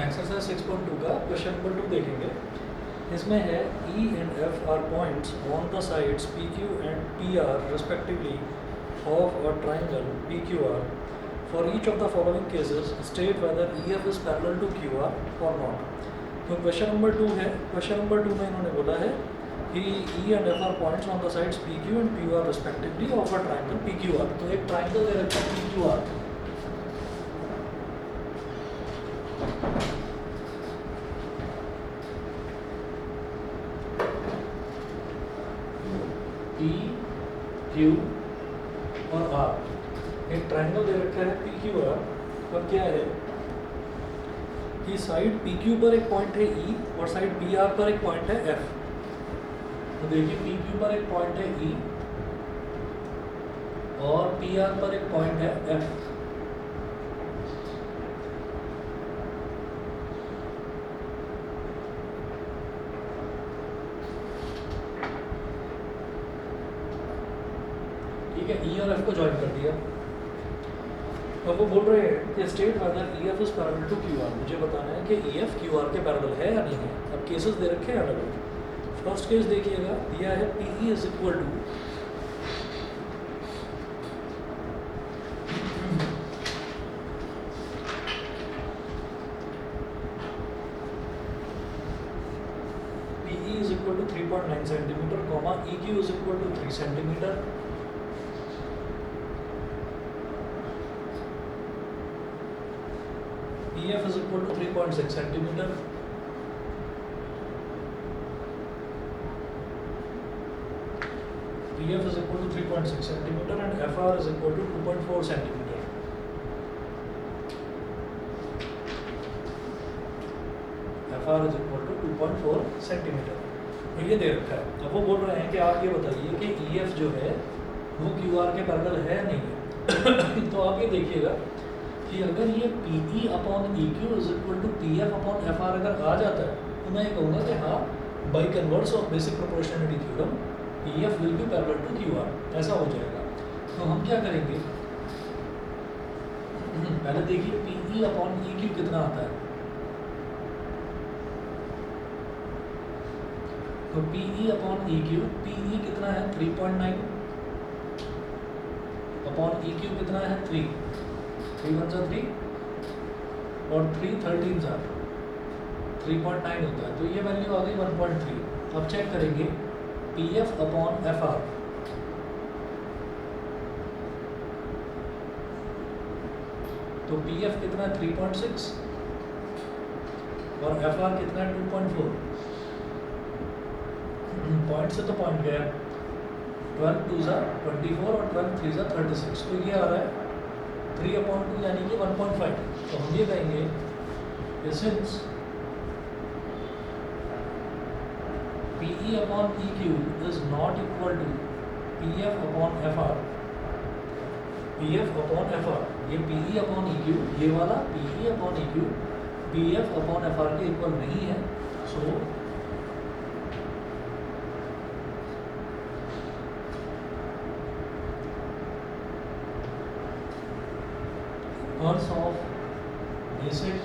Exercise 6.2 का question number 2 देखेंगे। इसमें है E and F are points on the sides PQ and PR respectively of a triangle PQR. For each of the following cases, state whether EF is parallel to QR or not. तो question number 2 है। Question number 2 में इन्होंने बोला है कि E and F are points on the sides PQ and PR respectively of a triangle PQR. तो एक triangle दे रखा है PQR। P, Q और R एक ट्राइंगल दे रखा है PQR। और क्या है कि साइड PQ पर एक पॉइंट है E और साइड PR पर एक पॉइंट है F। तो देखिए PQ पर एक पॉइंट है E और PR पर एक पॉइंट है F। ठीक है, E और F को ज्वाइन कर दिया। अब वो बोल रहे हैं कि state whether EF is parallel to QR। मुझे बताना है कि EF QR के पैरेलल है या नहीं है। अब केसेस दे रखे हैं अलग अलग। फर्स्ट केस देखिएगा, दिया है PE is equal to PE is equal to 3.9 centimetre comma EQ is equal to 3 centimetre. EF is equal to 3.6 centimeter. EF is equal to 3.6 centimeter and FR is equal to 2.4 centimeter. FR is equal to 2.4 centimeter. ये दे रखा है। अब वो बोल रहे हैं कि आप ये बताइए कि EF जो है वो QR के पैरेलल है नहीं है। तो आप ये देखिएगा कि अगर ये PE upon EQ is equal to PF upon FR अगर आ जाता है तो मैं ये कहूँगा कि हाँ, by converse of basic proportionality theorem EF will be parallel to QR। ऐसा हो जाएगा। तो हम क्या करेंगे, पहले देखिए PE अपॉन EQ कितना आता है। तो PE अपॉन EQ, PE कितना है 3.9 अपॉन EQ कितना है 3, 3 1 जा 3 और 3 13 जा 3.9 होता है। तो ये वैल्यू आ गई 1.3। अब चेक करेंगे PF अपॉन FR। तो PF कितना है 3.6 और FR कितना है 2.4। पॉइंट से तो पॉइंट गया, 12 2 जा 24 और 12 3 जा 36। तो ये आ रहा है 3/2 यानी कि 1.5। तो हम ये कहेंगे since PE upon EQ is not equal to PF upon FR। PF upon FR, ये PE अपॉन EQ, ये वाला PE upon EQ PF upon FR के इक्वल नहीं है। So inverse of basic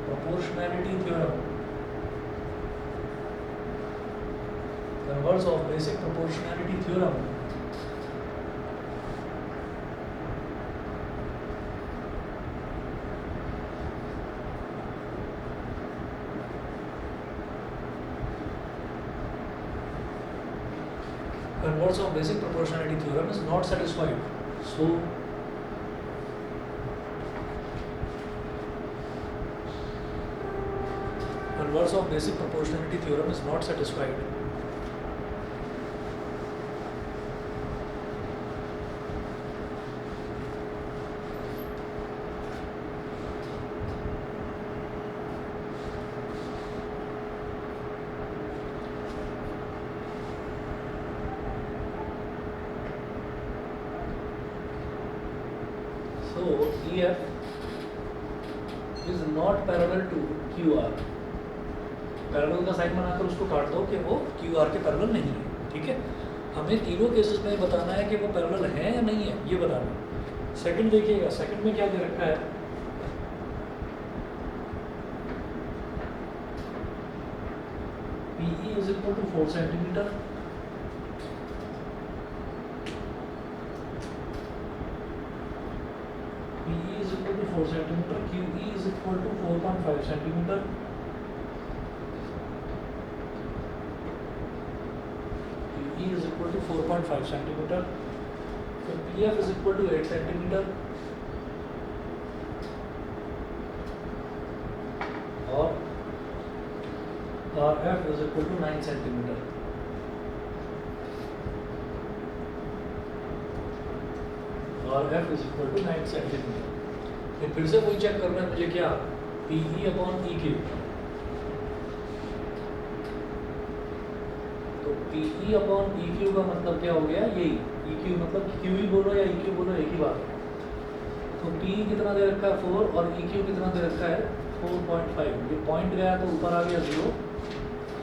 proportionality theorem, inverse of basic proportionality theorem inverse of basic proportionality theorem is not satisfied. So inverse of basic proportionality theorem is not satisfied. So EF is not parallel to QR। Parallel का sign बनाकर उसको काट दो कि वो QR के parallel नहीं है। ठीक है, हमें तीनों केसेस में बताना है कि वो पैरेलल है या नहीं है, ये बताना है। सेकंड देखिएगा, सेकंड में क्या दे रखा है PE is equal to 4 centimeter. PE is equal to 4 centimeter. QE is equal to 4.5 centimeter. QE is equal to 4.5 centimeter. So PF is equal to 8 centimeter. और RF is equal to 9 centimeter. RF is equal to 9 centimeter. फिर से वही check करना है मुझे क्या, PE upon EQ. तो PE upon EQ का मतलब क्या हो गया, यही EQ मतलब QE बोलो या EQ बोलो एक ही बात है. तो PE कितना दे रखा है 4 और EQ कितना दे रखा है 4.5. ये पॉइंट गया तो ऊपर आ गया 0.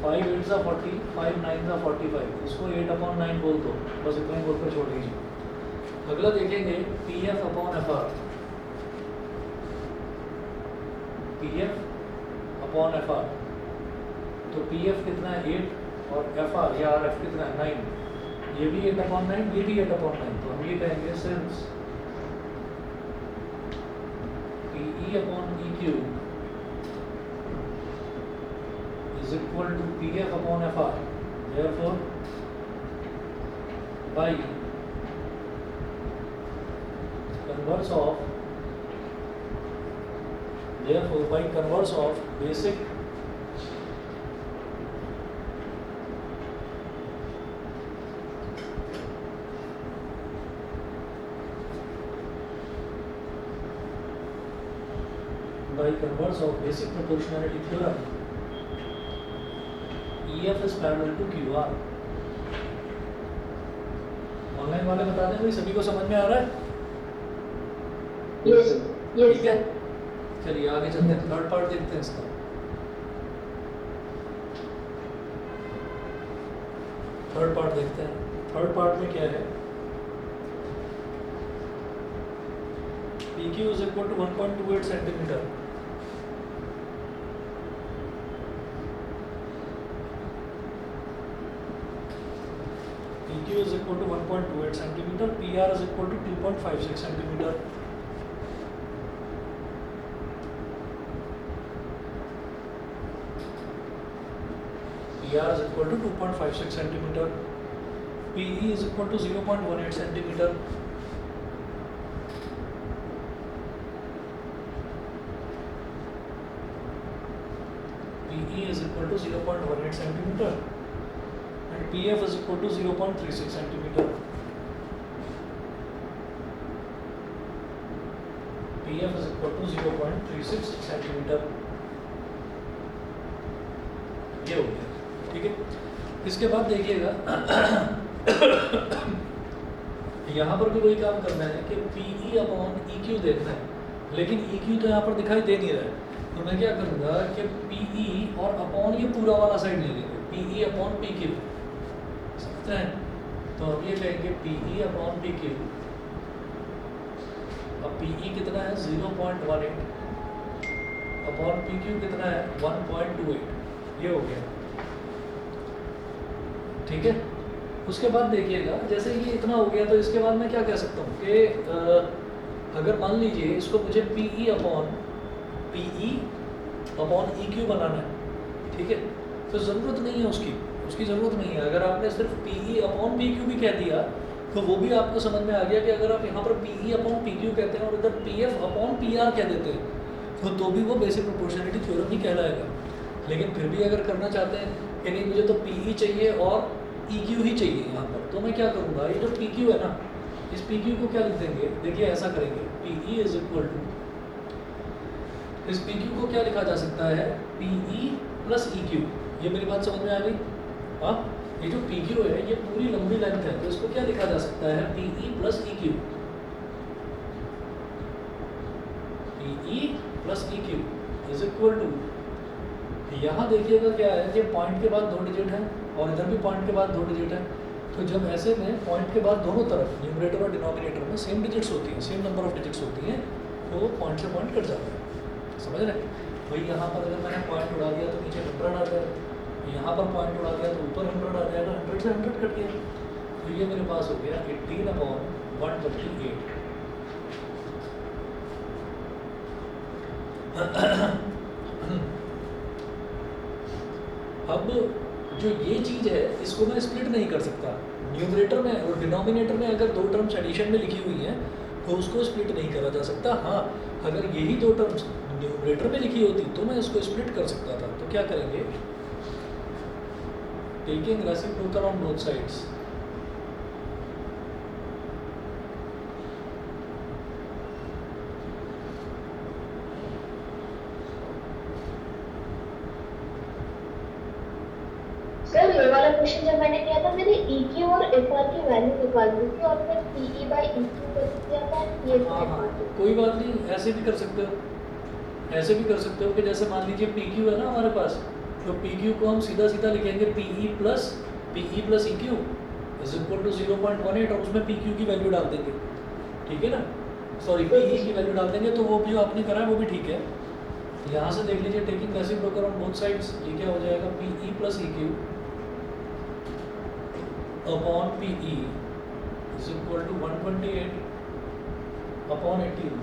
5 8 सा 40, 5 9 सा 45. उसको 8 अपॉन 9 बोल दो, बस इतना ही बोल कर छोड़ दीजिए. अगला देखेंगे PF upon FR. PF upon FR. तो PF कितना है 8 और FR या RF कितना है 9. ये भी 8 अपॉन 9, ये भी 8 अपॉन 9. तो हम ये कहेंगे since PE upon EQ is equal to PF upon FR. Therefore, by converse of basic proportionality theorem, EF is parallel to QR. Online वाले बता दें भाई, सभी को समझ में आ रहा है? यस ठीक है, चलिए आगे चलते हैं. थर्ड पार्ट देखते हैं इसका. थर्ड पार्ट देखते हैं. थर्ड पार्ट में क्या है, PQ is equal to 1.28 centimeter. PQ is equal to 1.28 centimeter. PR is equal to 2.56 centimeter. PR is equal to 2.56 centimeter. PE is equal to 0.18 centimeter. PE is equal to 0.18 centimeter. And PF is equal to 0.36 centimeter. PF is equal to 0.36 centimeter. ये हो गया, ठीक है. इसके बाद देखिएगा यहाँ पर भी वही काम करना है कि PE अपॉन EQ देखना है, लेकिन EQ तो यहाँ पर दिखाई दे नहीं रहा है. तो मैं क्या करूँगा कि PE और अपॉन ये पूरा वाला साइड ले लेंगे, PE अपॉन PQ. समझते हैं? तो हम ये कहेंगे PE अपॉन PQ. अब PE कितना है 0.18 अपॉन PQ कितना है 1.28. ये हो गया, ठीक है. उसके बाद देखिएगा जैसे ये इतना हो गया, तो इसके बाद मैं क्या कह सकता हूँ कि अगर मान लीजिए इसको मुझे PE अपॉन EQ बनाना है, ठीक है, तो ज़रूरत नहीं है उसकी ज़रूरत नहीं है. अगर आपने सिर्फ PE अपॉन PQ भी कह दिया तो वो भी आपको समझ में आ गया कि अगर आप यहाँ पर PE अपॉन PQ कहते हैं और इधर PF अपॉन PR कह देते हैं तो भी वो बेसिक प्रोपोर्शनलिटी थ्योरम ही कहलाएगा. लेकिन फिर भी अगर करना चाहते हैं कि नहीं मुझे तो PE चाहिए और EQ ही चाहिए यहाँ पर, तो मैं क्या करूँगा, ये जो PQ है ना, इस PQ को क्या लिख देंगे, देखिए ऐसा करेंगे PE इज इक्वल टू, इस PQ को क्या लिखा जा सकता है PE प्लस EQ. ये मेरी बात समझ में आ गई? हाँ, ये जो PQ है ये पूरी लंबी लेंथ है, तो इसको क्या लिखा जा सकता है PE plus EQ. PE plus EQ is equal to, यहाँ देखिएगा क्या है कि पॉइंट के बाद 2 डिजिट है और इधर भी पॉइंट के बाद 2 डिजिट है. तो जब ऐसे में पॉइंट के बाद दोनों तरफ न्यूमरेटर और डिनोमिनेटर में सेम डिजिट्स होती हैं, सेम नंबर ऑफ डिजिट्स होती हैं, तो वो पॉइंट से पॉइंट कट जाता है. समझ रहे? वही यहाँ पर अगर मैंने पॉइंट उड़ा दिया तो नीचे नंबर आ जाएगा, यहाँ पर पॉइंट उड़ा दिया तो ऊपर 100 आ जाएगा, 100 से 100 कट गया, तो ये मेरे पास हो गया 18/128। अब जो ये चीज़ है इसको मैं स्प्लिट नहीं कर सकता, न्यूमरेटर में और डिनोमिनेटर में अगर दो टर्म्स एडिशन में लिखी हुई हैं तो उसको स्प्लिट नहीं करा जा सकता। हाँ, अगर यही दो टर्म्स न्यूमरेटर में लिखी होती तो मैं इसको स्प्लिट कर सकता था। तो क्या करेंगे, taking reciprocal on both sides, sir ये वाला क्वेश्चन जब मैंने किया था मैंने EQ और FR की वैल्यू निकाल दी थी और फिर PE/EQ कर दिया था। ये कोई बात नहीं, ऐसे भी कर सकते हो, ऐसे भी कर सकते हो कि जैसे मान लीजिए PQ है ना हमारे पास, तो PQ को हम सीधा सीधा लिखेंगे PE plus EQ is equal to 0.18 और उसमें PQ की वैल्यू डाल देंगे, ठीक है ना, सॉरी PE की वैल्यू डाल देंगे। तो वो जो आपने करा है वो भी ठीक है। यहाँ से देख लीजिए, taking reciprocal on both sides, ये क्या हो जाएगा, PE plus EQ upon PE is equal to 128/18।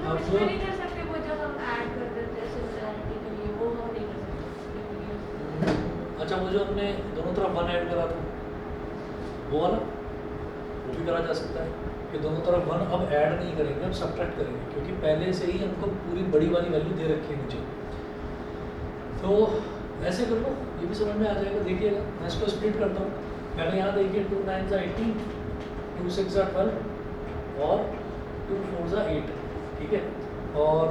अब वो नहीं कर सकते, वो जब हम ऐड कर देते हैं सिमिलरिटी के लिए, वो हम नहीं कर सकते। अच्छा, वो जो हमने दोनों तरफ 1 ऐड करा था वो वाला, वो भी करा जा सकता है कि दोनों तरफ 1 अब ऐड नहीं करेंगे, अब सब्ट्रैक्ट करेंगे, क्योंकि पहले से ही हमको पूरी बड़ी वाली वैल्यू दे रखी है नीचे। तो ऐसे कर लो, ये भी समझ में आ जाएगा। देखिएगा, मैं इसको स्प्लिट करता हूँ। पहले यहाँ देखिए, 2 9 18, 2 6 12 और 2 4 8, ठीक है। और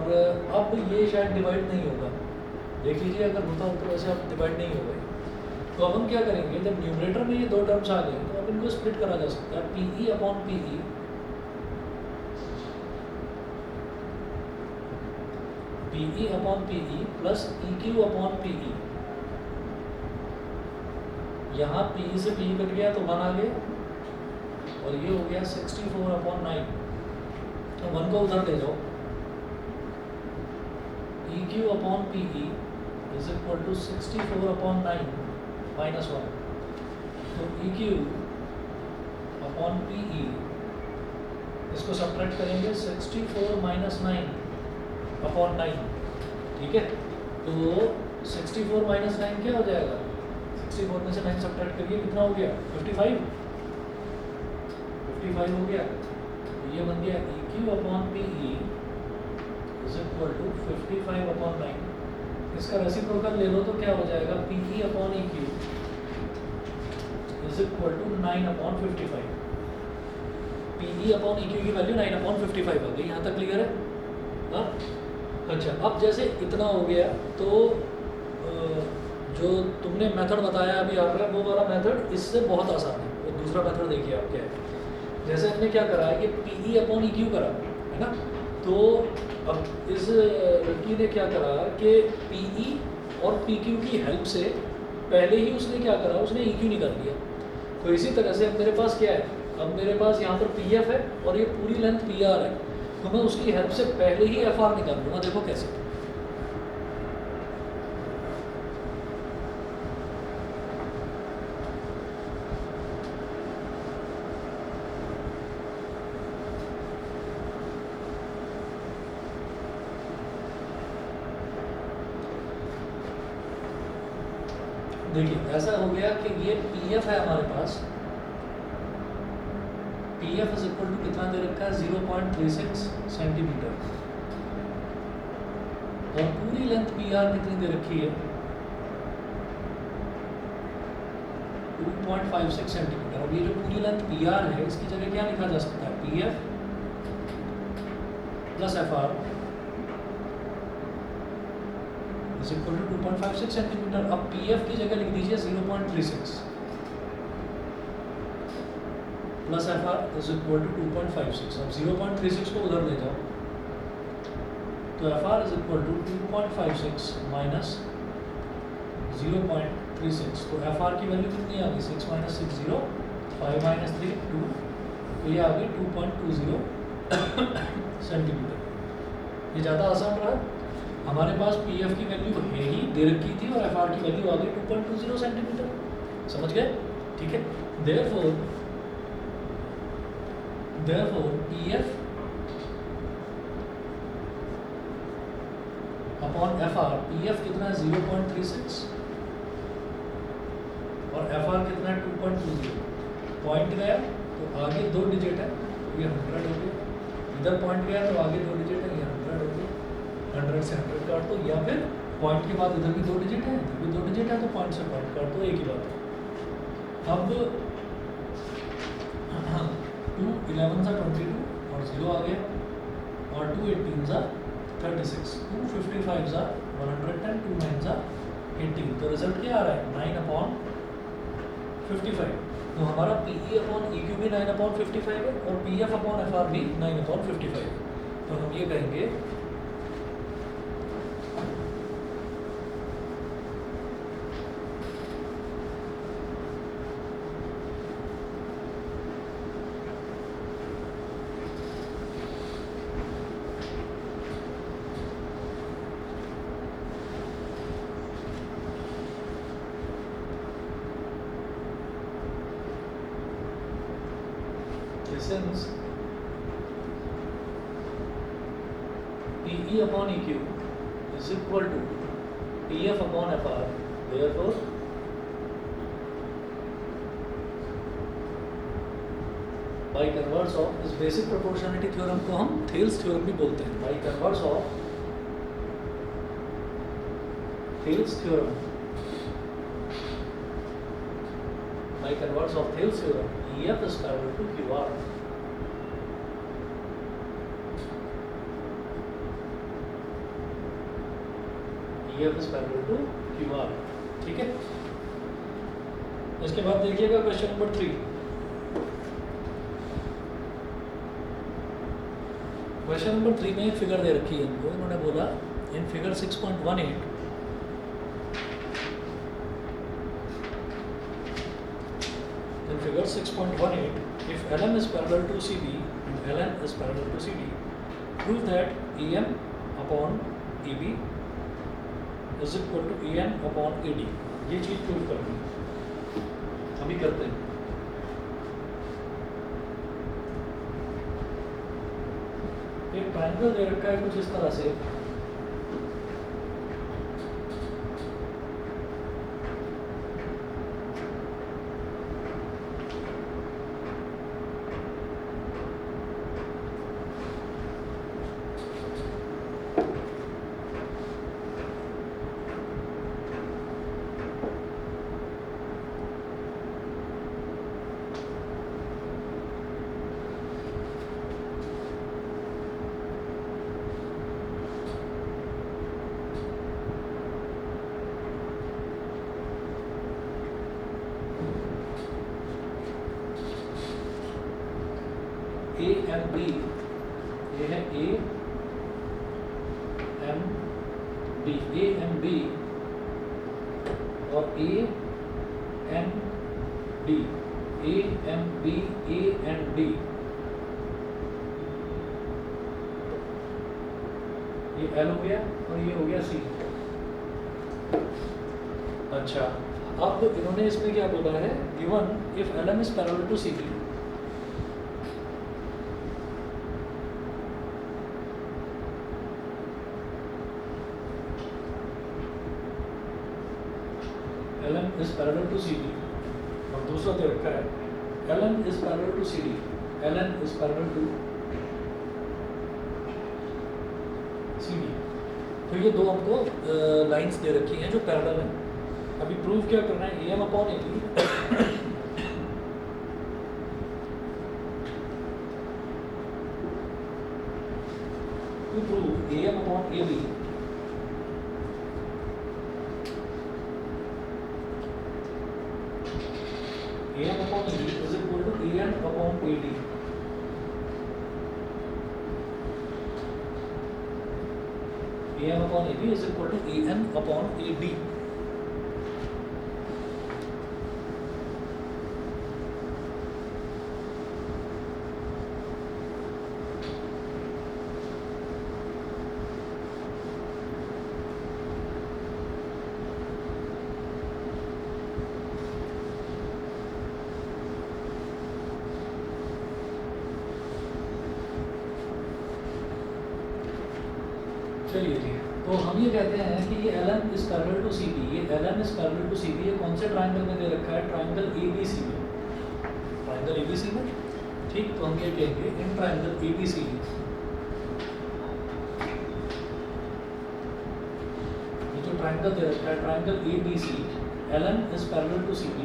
अब ये शायद डिवाइड नहीं होगा, देख लीजिए, अगर होता हो तो वैसे अब डिवाइड नहीं होगा। तो अब हम क्या करेंगे, जब न्यूमरेटर में ये दो टर्म्स आ गए तो अब इनको स्प्लिट करा जा सकता है। PE upon PE upon PE plus EQ upon PE। यहाँ PE से PE कट गया तो 1 आ गया और ये हो गया 64/9। तो 1 को उधर ले जाओ, EQ upon PE is equal to 64/9 minus 1। तो EQ अपॉन PE इसको सब्ट्रैक्ट करेंगे, 64 माइनस 9/9, ठीक है। तो 64 माइनस 9 क्या हो जाएगा, 64 में से 9 सब्ट्रैक्ट करिए, कितना हो गया, 55 हो गया। तो ये बन गया EQ upon PE is equal to 55/9। इसका रेसिप्रोकल ले लो तो क्या हो जाएगा, PE upon EQ is equal to 9/55। PE upon EQ की वैल्यू 9/55 आ गई। यहाँ तक क्लियर है? हाँ, अच्छा। अब जैसे इतना हो गया तो जो तुमने मेथड बताया अभी आप, वो वाला मेथड इससे बहुत आसान है। वो दूसरा मेथड देखिए आप क्या है। जैसे हमने क्या करा है कि PE अपॉन EQ करा है ना, तो अब इस लड़की ने क्या करा कि PE और PQ की हेल्प से पहले ही उसने क्या करा, उसने EQ निकाल लिया। तो इसी तरह से अब मेरे पास क्या है, अब मेरे पास यहाँ पर PF है और ये पूरी लेंथ PR है, तो मैं उसकी हेल्प से पहले ही FR निकाल लूँगा। देखो कैसे, देखिए ऐसा हो गया कि ये PF है हमारे पास, PF इज इक्वल टू कितना दे रखा है, 0.36 सेंटीमीटर, और पूरी लेंथ PR कितनी दे रखी है, 2.56 सेंटीमीटर। और ये जो पूरी लेंथ PR है इसकी जगह क्या लिखा जा सकता है, PF plus FR is equal to 2.56 centimetre. अब PF की जगह लिख दीजिए 0.36 plus FR is equal to 2.56। अब 0.36 को उधर ले जाओ तो FR is equal to 2.56 minus 0.36। तो FR की वैल्यू कितनी आ गई, 6 माइनस 6 0, 5 माइनस 3 2, तो ये आ गई 2.20 सेंटीमीटर। ये ज़्यादा आसान रहा। हमारे पास पी एफ की वैल्यू है ही दे रखी थी और एफ आर की वैल्यू आ गई 2.20 सेंटीमीटर, समझ गए? ठीक है, therefore P F upon F R, P F कितना है 0.36 और एफ आर कितना है 2.20, पॉइंट गया तो आगे 2 डिजिट है, ये 100 हो गया, इधर पॉइंट गया तो आगे 2 डिजिट है, ये 100 हो गया, 100 से 100 काट दो, या फिर पॉइंट के बाद इधर भी 2 डिजिट है, इधर भी 2 डिजिट है, तो पॉइंट से पॉइंट काट दो, एक ही बात है। अब 2 11 सा 22 और 0 आ गया, और 2 18 सा 36, 2 55 सा 110, 2 9 सा 18, तो रिजल्ट क्या आ रहा है 9/55। तो हमारा P E upon E Q भी 9/55 है और P F upon F R भी 9/55 है। तो हम ये कहेंगे since PE upon EQ is equal to PF upon FR, therefore by converse of इस बेसिक प्रोपोर्शनलिटी थ्योरम को हम थेल्स थ्योरम भी बोलते हैं। by converse of Thales theorem, by converse of Thales theorem, EF is parallel to QR. EF is parallel to QR. ठीक है, इसके बाद देखिएगा क्वेश्चन नंबर 3। क्वेश्चन नंबर 3 में एक फिगर दे रखी है इनको, इन्होंने बोला in figure 6.18 in figure 6.18, if LM is parallel to CD and LN is parallel to CD, prove that AM upon AB is equal to AN upon AD. ये चीज prove करनी है, अभी करते हैं। एक ट्रायंगल दे रखा है कुछ इस तरह से, ए एम बी, ये है A M B, A M B और A N D, A M B A N D, ये एल हो गया और ये हो गया सी। अच्छा, अब इन्होंने इसमें क्या बोला है, given if L M is parallel to C B, LN is parallel to CD और दूसरा दे रखा है LN is parallel to CD, LN is parallel to CD। तो ये दो हमको लाइंस दे रखी हैं जो पैरेलल हैं। अभी प्रूव क्या करना है, AM upon AB to prove AM upon AB AM upon AD is equal to AN upon AD। AM upon AB is equal to AN upon AD। चलिए जी, तो हम ये कहते हैं कि ये LN is parallel to CD, ये LN is parallel to CD, ये कौन से ट्राइंगल में दे रखा है? ट्राइंगल ABC में, ट्राइंगल ABC में, ठीक। तो हम ये कहेंगे इन ट्राइंगल ABC, ये जो ट्राइंगल दे रखा है triangle ABC, LN is parallel to CD,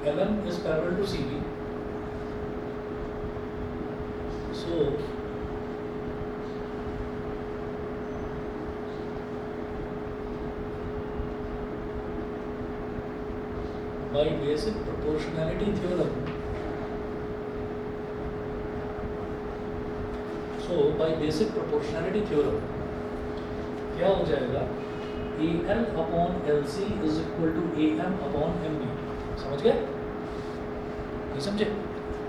LN is parallel to CD. So by basic proportionality theorem, क्या हो जाएगा? AL upon LC is equal to AM upon MB। समझ गए? ये समझे?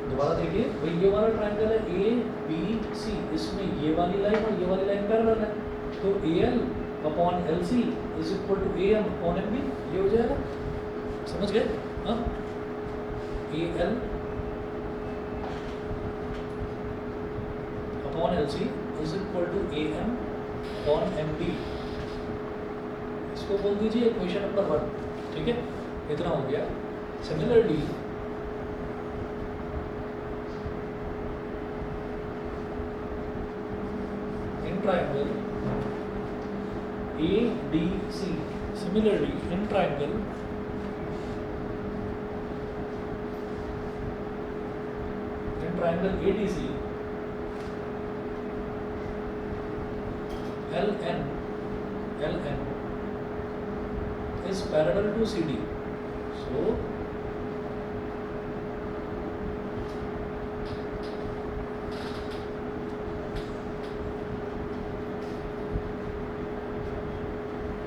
दोबारा देखिए, भाई ये वाला ट्राइंगल है ABC, इसमें ये वाली लाइन और ये वाली लाइन पैरेलल है, तो AL upon LC is equal to AM upon MB, ये हो जाएगा। समझ गए? हाँ, AL upon LC is equal to AM upon MB, इसको बोल दीजिए इक्वेशन नंबर 1। ठीक है, इतना हो गया। Similarly in triangle ADC, similarly in triangle ADC, LN is parallel to CD. So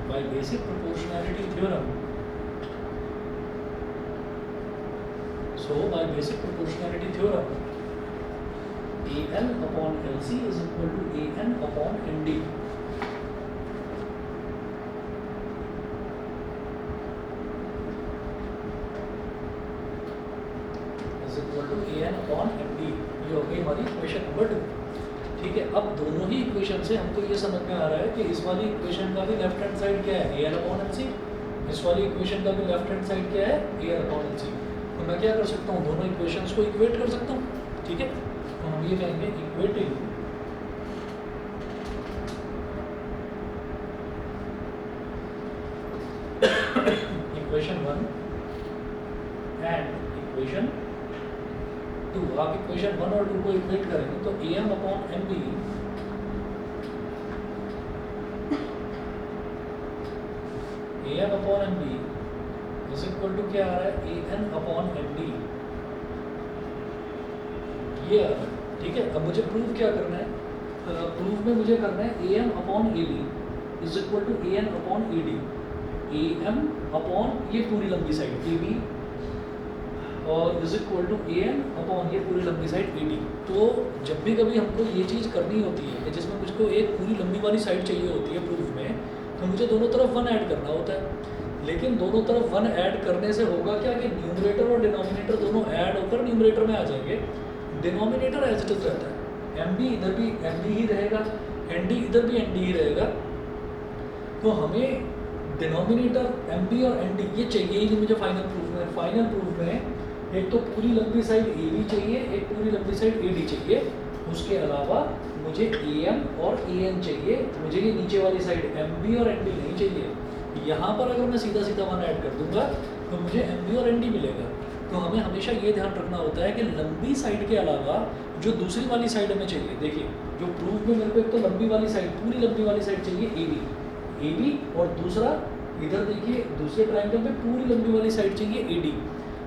by basic proportionality theorem, AL upon LC is equal to AN upon ND। is equal to AN upon MD। ये हो गई हमारी equation number 2। ठीक है, अब दोनों ही equation से हमको ये समझ में आ रहा है कि इस वाली इक्वेशन का भी लेफ्ट हैंड साइड क्या है? AL upon LC। इस वाली इक्वेशन का भी लेफ्ट हैंड साइड क्या है? AL upon LC। तो मैं क्या कर सकता हूँ? दोनों इक्वेशंस को इक्वेट कर सकता हूँ। ठीक है, तो हम ये कहेंगे इक्वेटिंग इक्वेशन 1 एंड इक्वेशन 2। आप इक्वेशन 1 और 2 को इक्वेट करेंगे तो AM upon MB is equal to क्या आ रहा है? AN upon MD। ये आ रहा है। ठीक है, अब मुझे प्रूव क्या करना है? प्रूफ में मुझे करना है AM upon AB is equal to AN upon AD। AM upon ये पूरी लंबी साइड AB और is equal to AN upon ये पूरी लंबी साइड AD। तो जब भी कभी हमको ये चीज़ करनी होती है कि जिसमें मुझको एक पूरी लंबी वाली साइड चाहिए होती है प्रूफ में, तो मुझे दोनों तरफ 1 ऐड करना होता है। लेकिन दोनों तरफ 1 ऐड करने से होगा क्या कि न्यूमरेटर और डिनोमिनेटर दोनों ऐड होकर न्यूमरेटर में आ जाएंगे। डिनोमिनेटर एज इट इज रहता है, MB इधर भी MB ही रहेगा, ND इधर भी ND ही रहेगा। तो हमें डिनोमिनेटर MB और ND ये चाहिए ही नहीं मुझे फाइनल प्रूफ में। फाइनल प्रूफ में एक तो पूरी लंबी साइड AB चाहिए, एक पूरी लंबी साइड AD चाहिए, उसके अलावा मुझे AM और AN चाहिए। मुझे ये नीचे वाली साइड MB और ND नहीं चाहिए। यहाँ पर अगर मैं सीधा सीधा 1 ऐड कर दूंगा तो मुझे MB और ND मिलेगा। तो हमें हमेशा ये ध्यान रखना होता है कि लंबी साइड के अलावा जो दूसरी वाली साइड हमें चाहिए, देखिए जो प्रूफ में मेरे को एक तो लंबी वाली साइड, पूरी लंबी वाली साइड चाहिए AB और दूसरा इधर देखिए दूसरे ट्रायंगल में पूरी लंबी वाली साइड चाहिए AD।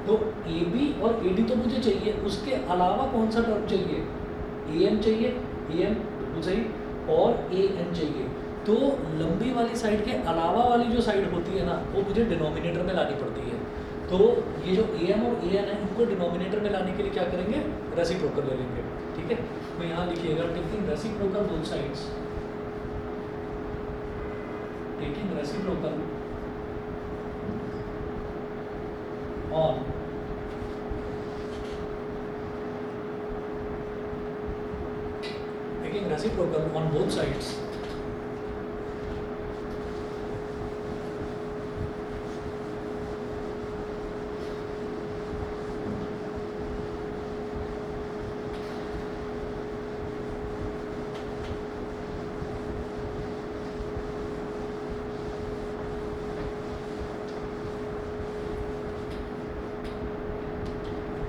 तो AB और AD तो मुझे चाहिए, उसके अलावा कौन सा टर्म चाहिए? AM चाहिए, AM बिल्कुल सही, और AN चाहिए। तो लंबी वाली साइड के अलावा वाली जो साइड होती है ना, वो मुझे डिनोमिनेटर में लानी पड़ती है। तो ये जो AM और AN है इनको डिनोमिनेटर में लाने के लिए क्या करेंगे? रेसिप्रोकल ले लेंगे। ठीक है, तो यहाँ लिखिएगा taking reciprocal both sides, taking reciprocal on reciprocal on both sides.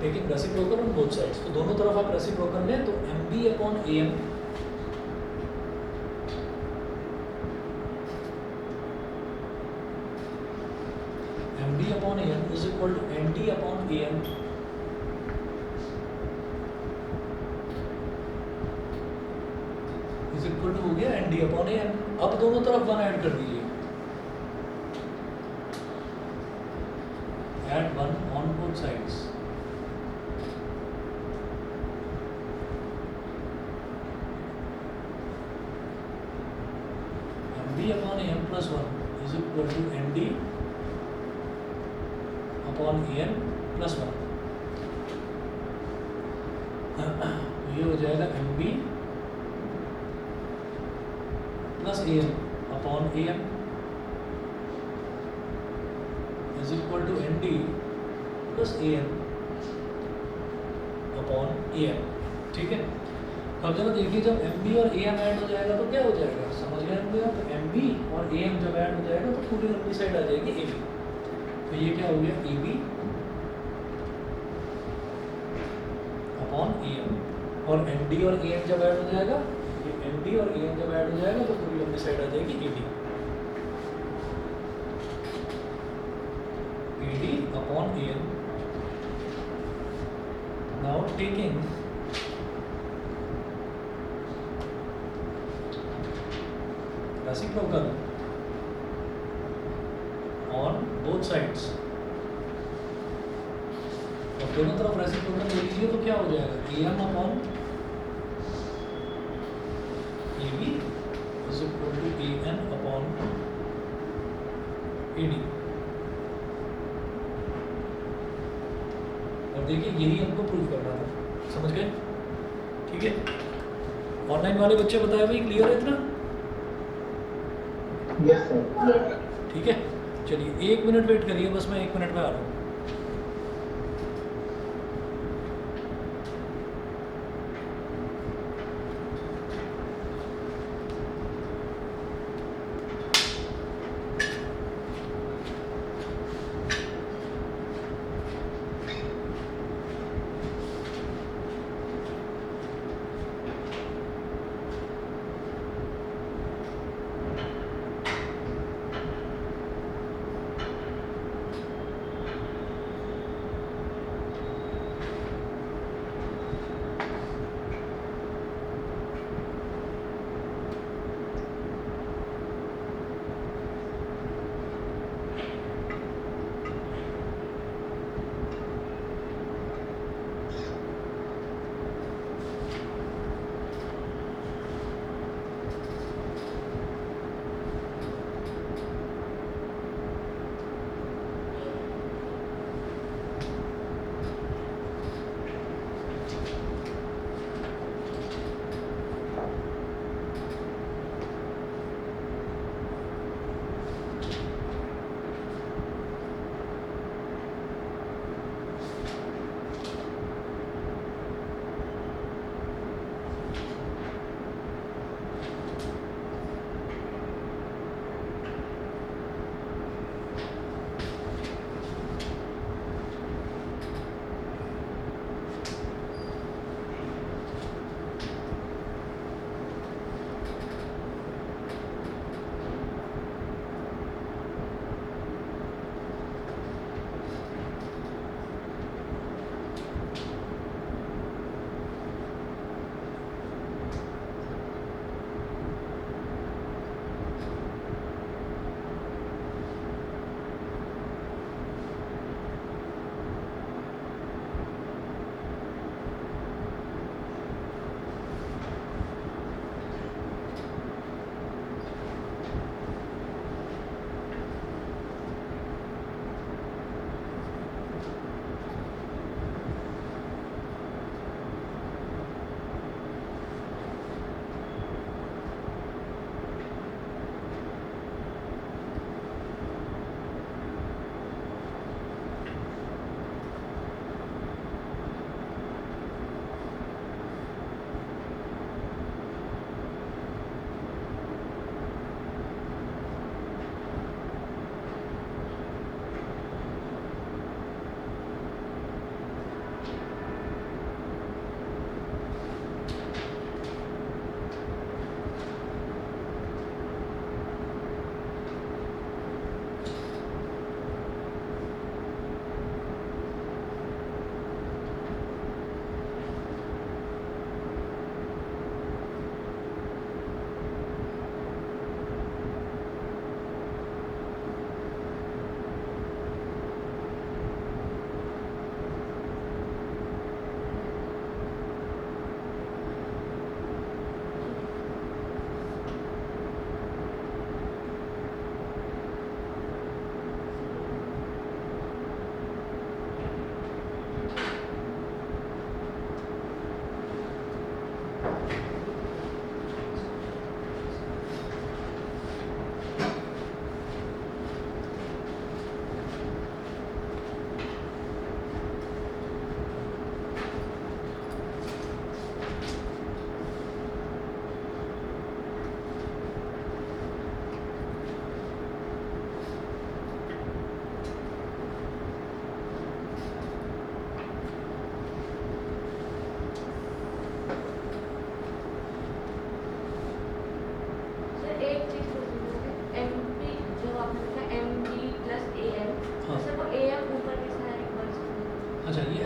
Taking reciprocal on both sides. तो दोनों तरफ आप reciprocal लें तो MB upon AM MB upon AM is equal to ND upon AM is equal to हो गया ND upon AM. अब दोनों तरफ 1 ऐड कर दीजिए. Add 1 on both sides. MB upon AM plus 1 is equal to ND upon AM plus 1. ये हो जाएगा MB plus AM upon AM is equal to ND plus AM upon AM. ठीक है. अब जरा देखिए जब MB और AM ऐड हो जाएगा तो क्या हो जाएगा, समझ गए हम लोग. तो MB और AM जब ऐड हो जाएगा तो पूरी लंबी साइड आ जाएगी AB. तो ये क्या हो गया AB अपॉन AM. और ND और AM जब ऐड हो जाएगा, ये ND और AM जब ऐड हो जाएगा तो पूरी लंबी साइड आ जाएगी AD. AD upon AM. Now taking reciprocal on both sides. और दोनों तरफ रेसिप्रोकल ले लीजिए तो क्या हो जाएगा, AM upon AB is equal to AN upon AD. और देखिए यही हमको प्रूव करना था. समझ गए? ठीक है. ऑनलाइन वाले बच्चे बताए भाई, क्लियर है इतना? Yes sir. Yes. ठीक है. चलिए 1 मिनट वेट करिए बस, मैं 1 मिनट में आ रहा हूँ.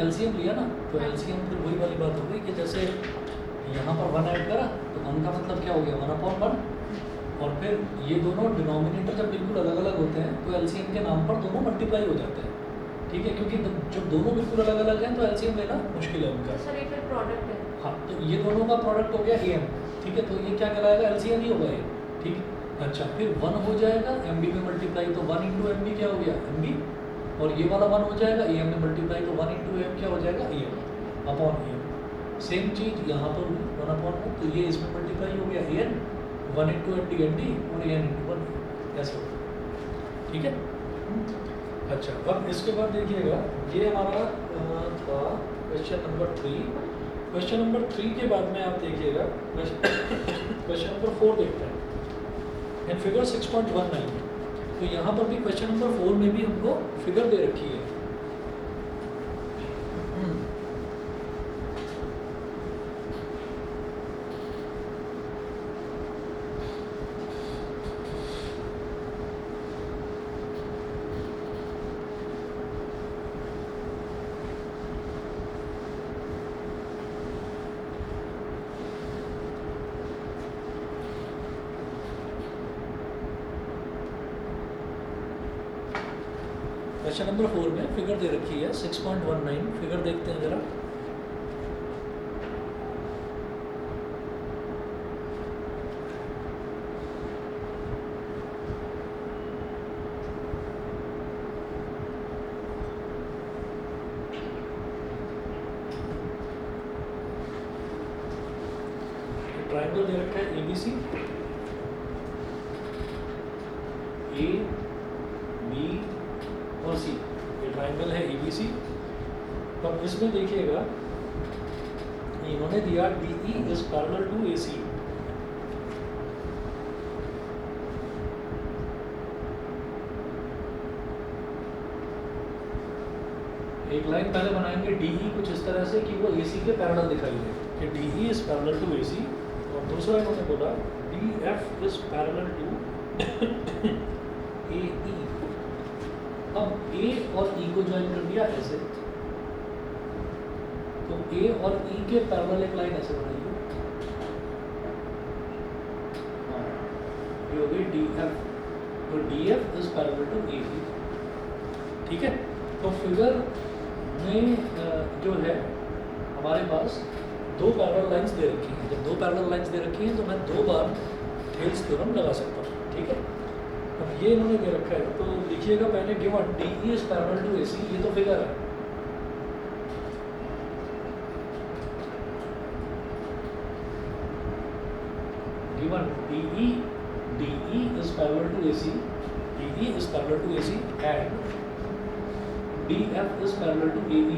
एलसीएम लिया ना, तो एलसीएम फिर वही वाली बात हो गई कि जैसे यहाँ पर 1 ऐड करा तो 1 का मतलब क्या हो गया 1/1, और फिर ये दोनों डिनोमिनेटर जब बिल्कुल अलग अलग होते हैं तो एलसीएम के नाम पर दोनों मल्टीप्लाई हो जाते हैं, ठीक है, क्योंकि जब दोनों बिल्कुल अलग अलग हैं तो एलसीएम लेना मुश्किल है उनका। सर ये फिर प्रोडक्ट है। हाँ, तो ये दोनों का प्रोडक्ट हो गया एम, ठीक है, तो ये क्या कहलाएगा एलसीएम ही होगा ये, ठीक है। अच्छा, फिर 1 हो जाएगा एम बी में मल्टीप्लाई, तो 1 इंटू एम बी क्या हो गया एम बी, और ये वाला 1 हो जाएगा ए एम में मल्टीप्लाई, तो 1 इंटू एम क्या हो जाएगा A M upon A M. Same चीज़ यहाँ पर हुई 1/1, तो ये इसमें मल्टीप्लाई हो गया A N, 1 into N D N D और ए एन इंटू 1, ऐसे हो, ठीक है। अच्छा, अब इसके बाद देखिएगा ये हमारा था क्वेश्चन नंबर 3। क्वेश्चन नंबर 3 के बाद में आप देखिएगा क्वेश्चन नंबर 4 देखते हैं इन फिगर 6.19। तो यहाँ पर भी क्वेश्चन नंबर 4 में भी हमको फिगर दे रखी है। क्वेश्चन नंबर 4 में फिगर दे रखी है 6.19। फिगर देखते हैं जरा। ट्रायंगल दे रखा है एबीसी, ए बी और सी, ये ट्रायंगल है एबीसी। अब इसमें देखिएगा इन्होंने दिया DE is parallel to AC। एक लाइन पहले बनाएंगे DE कुछ इस तरह से कि वो AC के पैरेलल दिखाई दे, कि DE is parallel to AC। और दूसरा इन्होंने बोला DF is parallel to AE। अब A और E को ज्वाइन कर दिया ऐसे, तो A और E के पैरेलल एक लाइन ऐसे बनाइए, ये हो गई DF, तो DF is parallel to AE, ठीक है। तो फिगर में जो है हमारे पास दो पैरेलल लाइंस दे रखी हैं। जब दो पैरेलल लाइंस दे रखी हैं तो मैं 2 बार थेल्स थ्योरम लगा सकता हूँ, ठीक है। अब ये इन्होंने दे रखा है, तो लिखिएगा पहले given DE is parallel to AC, ये तो फिगर है। Given DE is parallel to AC, DE is parallel to AC and DF is parallel to AE.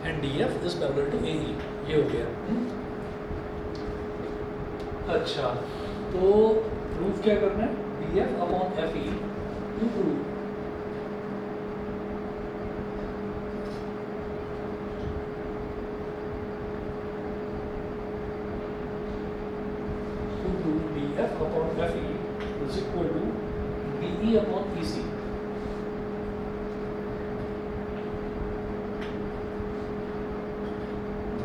And DF is parallel to AE. ये हो गया। अच्छा, तो प्रूफ क्या करना है? DF upon FE to prove DF upon FE is equal to DE upon EC.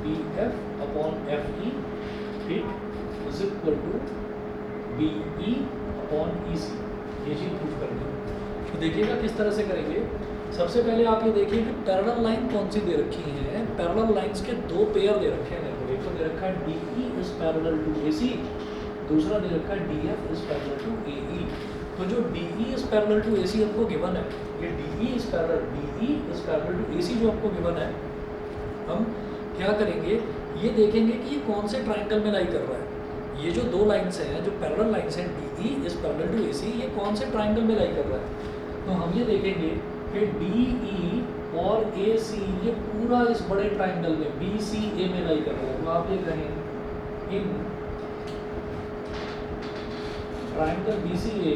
DF upon FE ठीक is equal to DE upon EC। ये चीज प्रूफ करनी है। तो देखिएगा किस तरह से करेंगे। सबसे पहले आप ये देखिए कि पैरेलल लाइन कौन सी दे रखी है। पैरेलल लाइंस के 2 पेयर दे रखे हैं। देखो, एक तो दे रखा है DE is parallel to AC, दूसरा दे रखा है DF is parallel to AE। तो जो DE is parallel to AC हमको गिवन है, ये DE is parallel to AC जो हमको गिवन है, हम क्या करेंगे, ये देखेंगे कि ये कौन से ट्रायंगल में लाई कर रहा है। ये जो 2 लाइन्स हैं, जो पैरेलल लाइन्स हैं, DE is parallel to AC, ये कौन से ट्रायंगल में लाई कर रहा है। तो हम ये देखेंगे कि DE और AC ये पूरा इस बड़े ट्रायंगल में BCA में लाई कर रहा है। तो आप ये कहें इन triangle BCA,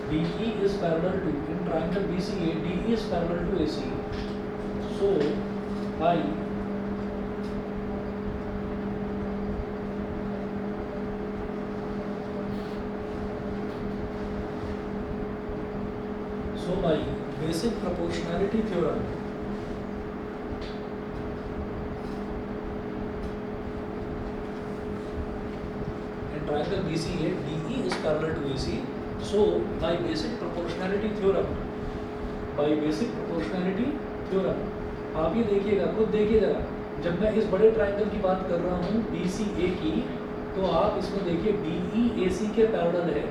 DE is parallel to, in triangle BCA, DE is parallel to AC. So, I basic proportionality theorem in triangle BCA DE is parallel to AC, so by basic proportionality theorem आप ये देखिएगा, खुद देखिए जरा, जब मैं इस बड़े ट्राइंगल की बात कर रहा हूँ BCA की, तो आप इसमें देखिए DE AC के पैरेलल है,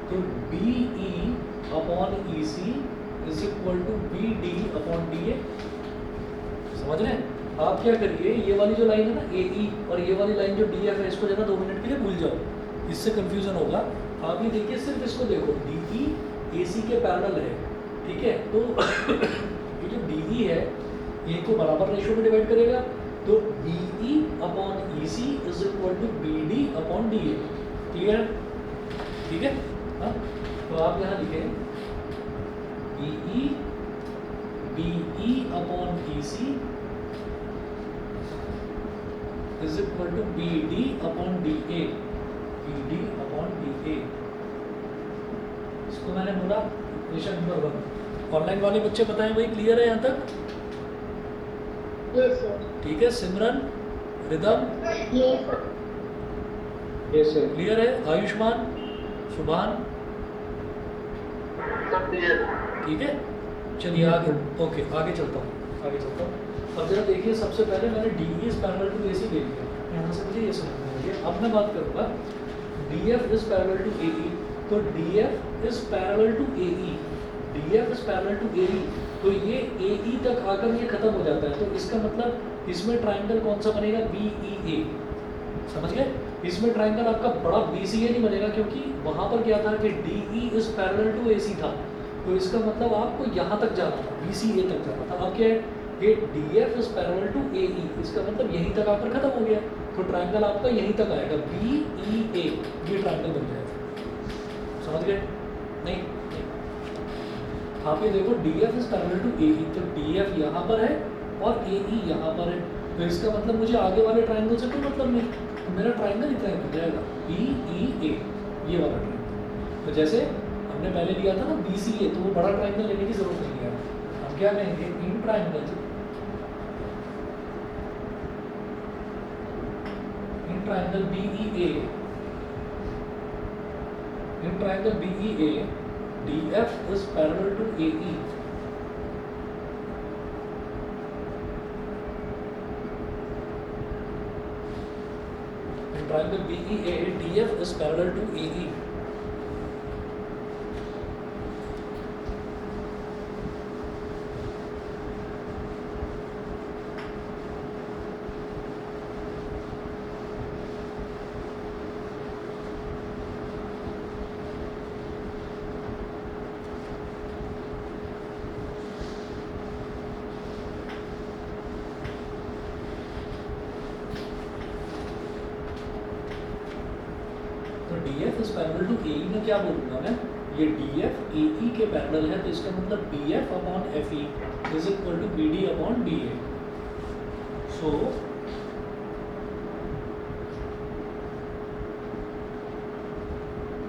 तो BE upon EC is equal to BD upon DA। समझ रहे हैं? आप क्या करिए, ये वाली जो लाइन है ना AE और ये वाली लाइन जो DF है, इसको जरा 2 मिनट के लिए भूल जाओ, इससे कंफ्यूजन होगा। आप ये देखिए, सिर्फ इसको देखो, DE AC के पैरेलल है, ठीक है? तो ये जो DE है, ये को बराबर रेशियो में डिवाइड करेगा, तो BE upon EC is equal to BD upon DA। Clear है? ठीक है? हाँ, तो आप यहाँ लिखें BE upon EC is equal to BD upon DA। BD upon DA, इसको मैंने बोला इक्वेशन नंबर 1। ऑनलाइन वाले बच्चे बताएं भाई, क्लियर है यहाँ तक? Yes sir. ठीक है, सिमरन, रिदम, यस सर। क्लियर है? आयुष्मान, शुभान, ठीक है? चलिए आगे, ओके आगे चलता हूँ। अब जरा देखिए, सबसे पहले मैंने DE is parallel to AC ले लिया, यहाँ से मुझे ये समझ में आ गया। अब मैं बात करूँगा DF is parallel to AE, तो DF is parallel to AE, DF is parallel to AE, तो ये AE तक आकर ये खत्म हो जाता है, तो इसका मतलब इसमें ट्राइंगल कौन सा बनेगा? BEA। समझ गए? इसमें ट्राइंगल आपका बड़ा BCA नहीं बनेगा, क्योंकि वहाँ पर क्या था कि DE is parallel to AC था, तो इसका मतलब आपको यहाँ तक जाना था, BCA तक जाना था। अब क्या है, ये DF is parallel to AE, इसका मतलब यहीं तक आकर खत्म हो गया, तो ट्राइंगल आपका यहीं तक आएगा, BEA, ये ट्राइंगल बन जाएगा। समझ गए? नहीं, आप ये देखो, DF is parallel to AE, तो DF यहाँ पर है और AE यहाँ पर है, तो इसका मतलब मुझे आगे वाले ट्राइंगल से कोई मतलब नहीं, तो मेरा ट्राइंगल इतना ही बन जाएगा, BEA, ये वाला ट्राइंगल। तो जैसे हमने पहले लिया था ना BCA, तो वो बड़ा ट्राइंगल लेने की जरूरत नहीं है। हम क्या कहेंगे, in triangle BEA, DF is parallel to AE. In triangle BEA, DF is parallel to AE. DF is parallel to AE में क्या बोलूँगा मैं, ये DF AE के पैरेलल है, तो इसका मतलब BF upon FE is equal to BD upon DA। So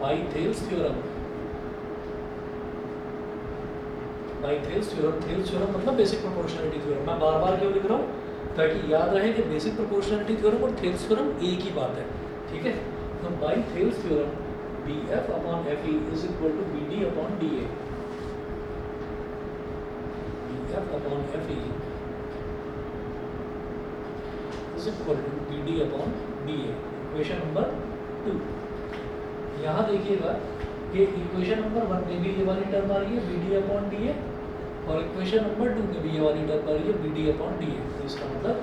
by Thales theorem मतलब बेसिक प्रोपोर्शनैलिटी थ्योरम। मैं बार बार क्यों लिख रहा हूँ, ताकि याद रहे कि बेसिक प्रोपोर्शनैलिटी थ्योरम और थेल्स थ्योरम एक ही बात है, ठीक है? तो by Thales theorem BF upon FE is equal to BD upon DA। BF upon FE is equal to BD upon DA। Equation number 2। यहाँ देखिएगा कि इक्वेशन नंबर 1 में भी ये वाली टर्म आ रही है BD अपॉन DA, और इक्वेशन नंबर 2 में भी ये वाली टर्म आ रही है BD अपॉन DA। तो इसका मतलब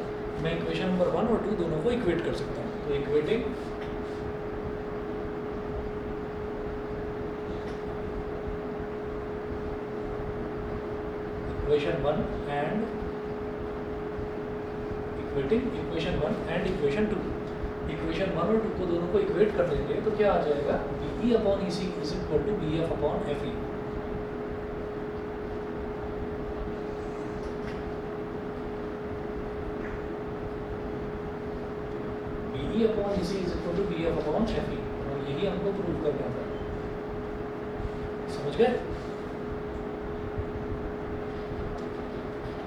मैं इक्वेशन नंबर 1 और 2 दोनों को इक्वेट कर सकता हूँ। तो equating equation 1 and equation 1 and equation 2। Equation 1 और 2 को दोनों को इक्वेट कर देंगे तो क्या आ जाएगा, BE upon EC is equal to BF upon FE। BE upon EC is equal to BF upon FE, और यही हमको प्रूव करना था। समझ गए?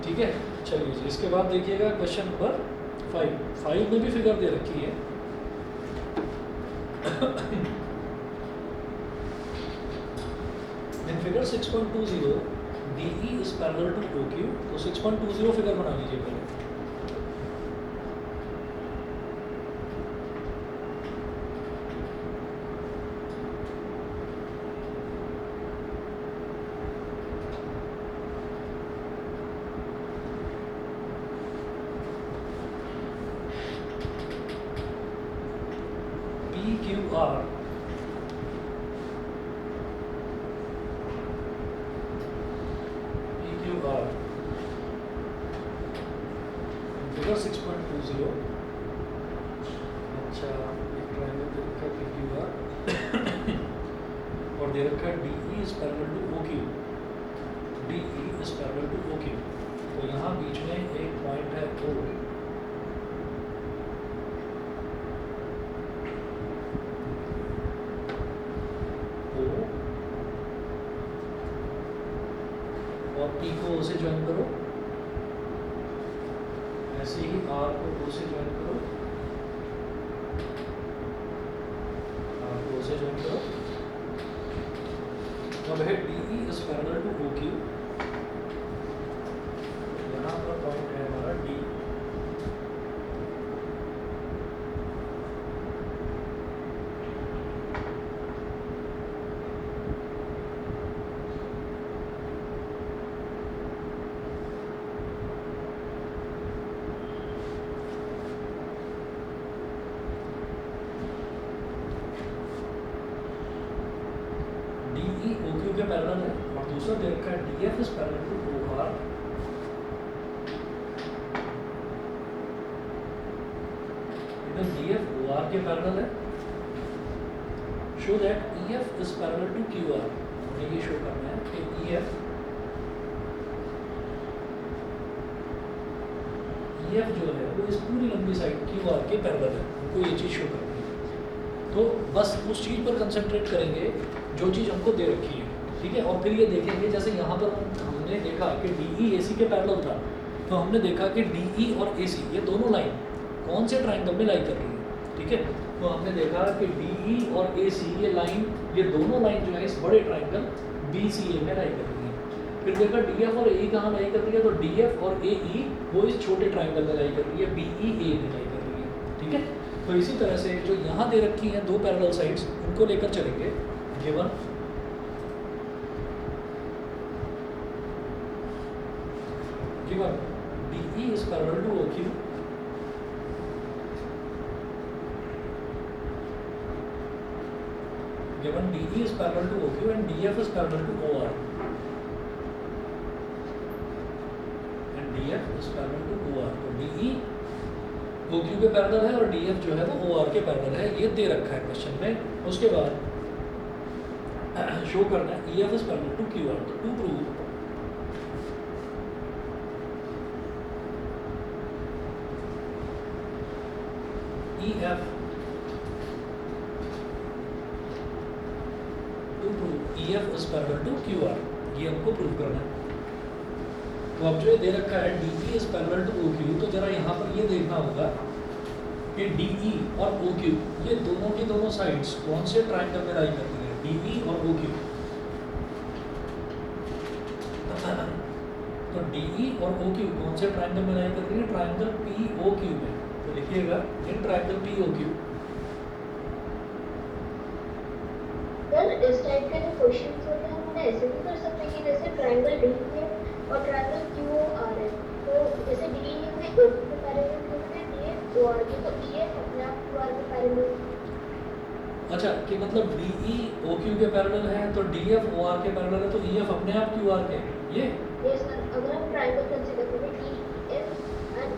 ठीक है, चलिए जी। इसके बाद देखिएगा क्वेश्चन नंबर 5 में भी फिगर दे रखी है। In figure 6.20 DE is parallel to OQ। तो 6.20 फिगर बना लीजिए पहले। PQR figure 6.20। अच्छा, एक ट्रायंगल दे रखा है PQR और दे रखा है DE is parallel to OQ। DE is parallel to OQ। तो यहाँ बीच में एक पॉइंट है O। और P को O से ज्वाइन करो, ऐसे ही R को O से ज्वाइन करो, R को O से ज्वाइन करो। अब है DE is parallel to OQ। यहाँ पर पॉइंट है हमारा D। DE OQ के पैरेलल है और दूसरा दे रखा है DF is parallel to OR। इधर DF OR के पैरेलल है। Show that EF is parallel to QR। हमें ये शो करना है कि EF जो है वो इस पूरी लंबी साइड QR के पैरेलल है। हमको ये चीज़ शो करनी है। तो बस उस चीज़ पर कंसंट्रेट करेंगे जो चीज़ हमको दे रखी है, ठीक है। और फिर ये देखेंगे, जैसे यहाँ पर हमने देखा कि DE AC के पैरेलल था, तो हमने देखा कि DE और AC ये दोनों लाइन कौन से ट्रायंगल में लाई कर रही है, ठीक है। तो हमने देखा कि DE और AC ये लाइन, ये दोनों लाइन जो है इस बड़े ट्रायंगल BCA में लाई कर रही है। फिर देखा DF और AE कहाँ लाई कर रही है, तो DF और AE वो इस छोटे ट्रायंगल में लाई कर रही है, BEA में लाई कर रही है, ठीक है। तो इसी तरह से जो यहाँ दे रखी हैं दो पैरेलल साइड्स, उनको लेकर चलेंगे। Given DE is parallel to OQ, given DE is parallel to OQ and DF is parallel to OR, and DF is parallel to OR। तो DE OQ के पैरेलल है और DF जो है वो OR के पैरेलल है, ये दे रखा है क्वेश्चन में। उसके बाद शो करना है EF is parallel to QR। तो to prove EF is parallel to QR, ये हमको प्रूव करना है। तो अब जो ये दे रखा है DE is parallel to OQ, तो जरा यहाँ पर ये देखना होगा कि DE और OQ ये दोनों की दोनों साइड्स कौन से ट्रायंगल में लाई करती है, DE और OQ। तो DE और OQ कौन से ट्रायंगल में लाई कर रही है, ट्रायंगल POQ में। तो लिखिएगा इन ट्रायंगल POQ। सर इस टाइप के जो क्वेश्चन होते हैं हम ऐसे भी कर सकते हैं कि जैसे ट्रायंगल DE है और ट्रायंगल QOR है, तो जैसे DE में OQ के पैरेलल होते हैं, DF OR के, तो EF अपने आप QR के पैरेलल। अच्छा, कि मतलब DE OQ के पैरेलल है तो DF OR के पैरेलल है, तो EF अपने आप QR के, ये सर अगर हम ट्रायंगल कंसीडर करें DF एंड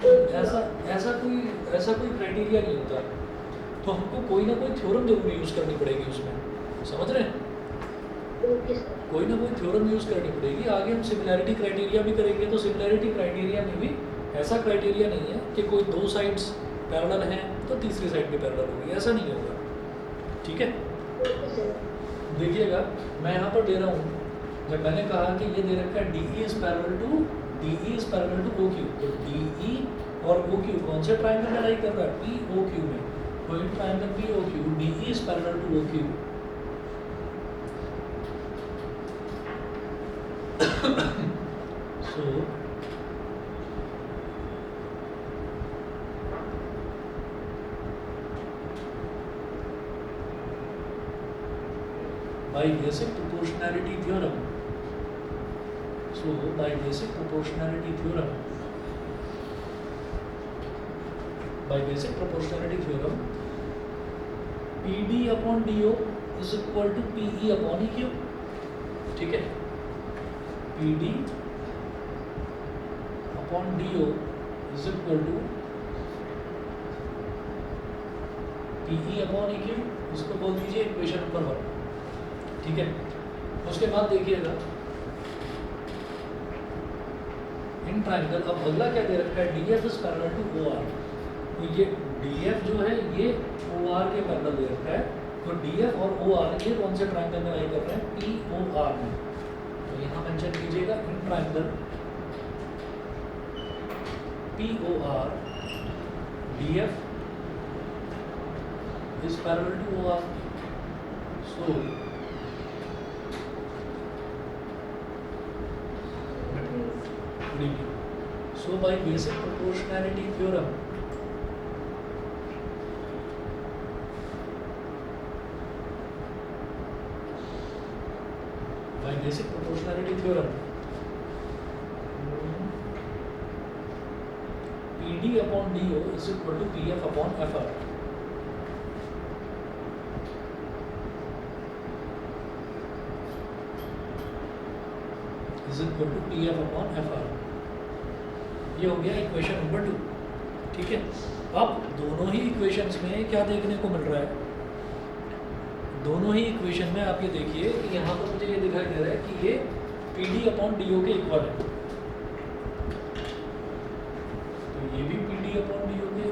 ऐसा कोई क्राइटेरिया नहीं होता। तो हमको कोई ना कोई थ्योरम जरूर यूज़ करनी पड़ेगी उसमें, समझ रहे हैं। कोई ना कोई थ्योरम यूज़ करनी पड़ेगी। आगे हम सिमिलैरिटी क्राइटेरिया भी करेंगे, तो सिमिलैरिटी क्राइटेरिया में भी ऐसा क्राइटेरिया नहीं है कि कोई दो साइड्स पैरेलल हैं तो तीसरी साइड भी पैरेलल होगी, ऐसा नहीं होगा, ठीक है। देखिएगा मैं यहाँ पर दे रहा हूँ, जब मैंने कहा कि ये दे रखा है DE is parallel to DE is parallel to OQ, तो DE और OQ कौन से ट्राइंगल में लाई कर रहा है? POQ में। तो in triangle POQ DE is parallel to OQ। So by basic proportionality theorem, PD upon DO is equal to PE upon EQ, ठीक है? PD upon DO is equal to PE upon EQ, इसको बोल दीजिए equation number 1, ठीक है? उसके बाद देखिएगा इन ट्राइंगल, अब अगला क्या दे रखा है? DF is parallel to OR, तो ये DF जो है ये OR के पैरेलल दे रखा है, तो DF और OR ये कौन से ट्राइंगल में लाई कर रहे हैं? POR में। तो यहाँ मेंशन कीजिएगा in triangle POR DF is parallel to OR. So so by basic proportionality theorem, PD upon DO is equal to PF upon FR. Is equal to PF upon FR. ये हो गया equation number 2, ठीक है? अब दोनों ही equations में क्या देखने को मिल रहा है? दोनों ही इक्वेशन में आप ये देखिए कि यहाँ पर मुझे ये दिखाई दे रहा है कि ये PD अपॉन DO के इक्वल है, तो ये भी PD अपॉन DO के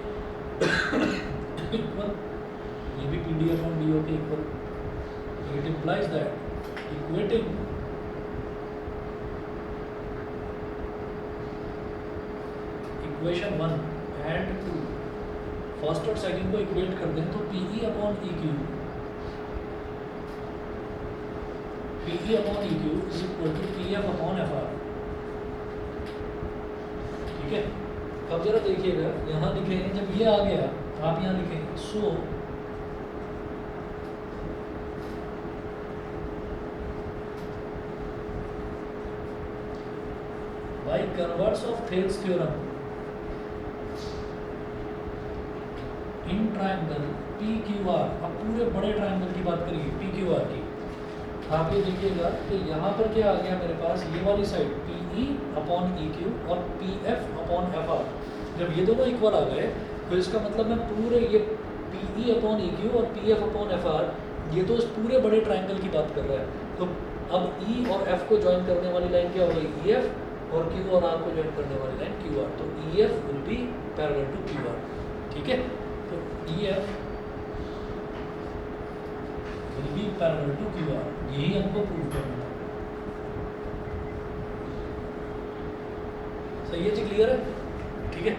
इक्वल, ये भी PD अपॉन DO के equal. It implies that equating equation 1 and 2, first और सेकंड को इक्वेट कर दें तो PE upon EQ is equal to PF upon FR, ठीक है? अब जरा देखिएगा यहाँ लिखें, जब ये आ गया आप यहाँ लिखें so by converse of Thales theorem in triangle PQR, अब पूरे बड़े ट्राइंगल की बात करिए PQR की, आप ये देखिएगा कि यहाँ पर क्या आ गया मेरे पास? ये वाली साइड PE अपॉन EQ और PF अपॉन FR, जब ये दोनों इक्वल आ गए तो इसका मतलब मैं पूरे ये PE अपॉन EQ और PF अपॉन FR, ये तो इस पूरे बड़े ट्राइंगल की बात कर रहा है। तो अब E और F को ज्वाइन करने वाली लाइन क्या हो गई? EF, और Q और R को ज्वाइन करने वाली लाइन QR, तो EF will be parallel to QR, ठीक है? तो EF will be parallel to QR, यही हमको प्रूव करना था। सही है जी, क्लियर है? ठीक है,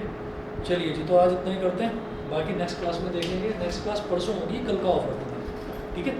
चलिए जी, तो आज इतना ही करते हैं, बाकी नेक्स्ट क्लास में देखेंगे। नेक्स्ट क्लास परसों होगी, कल का ऑफर होगा, ठीक है?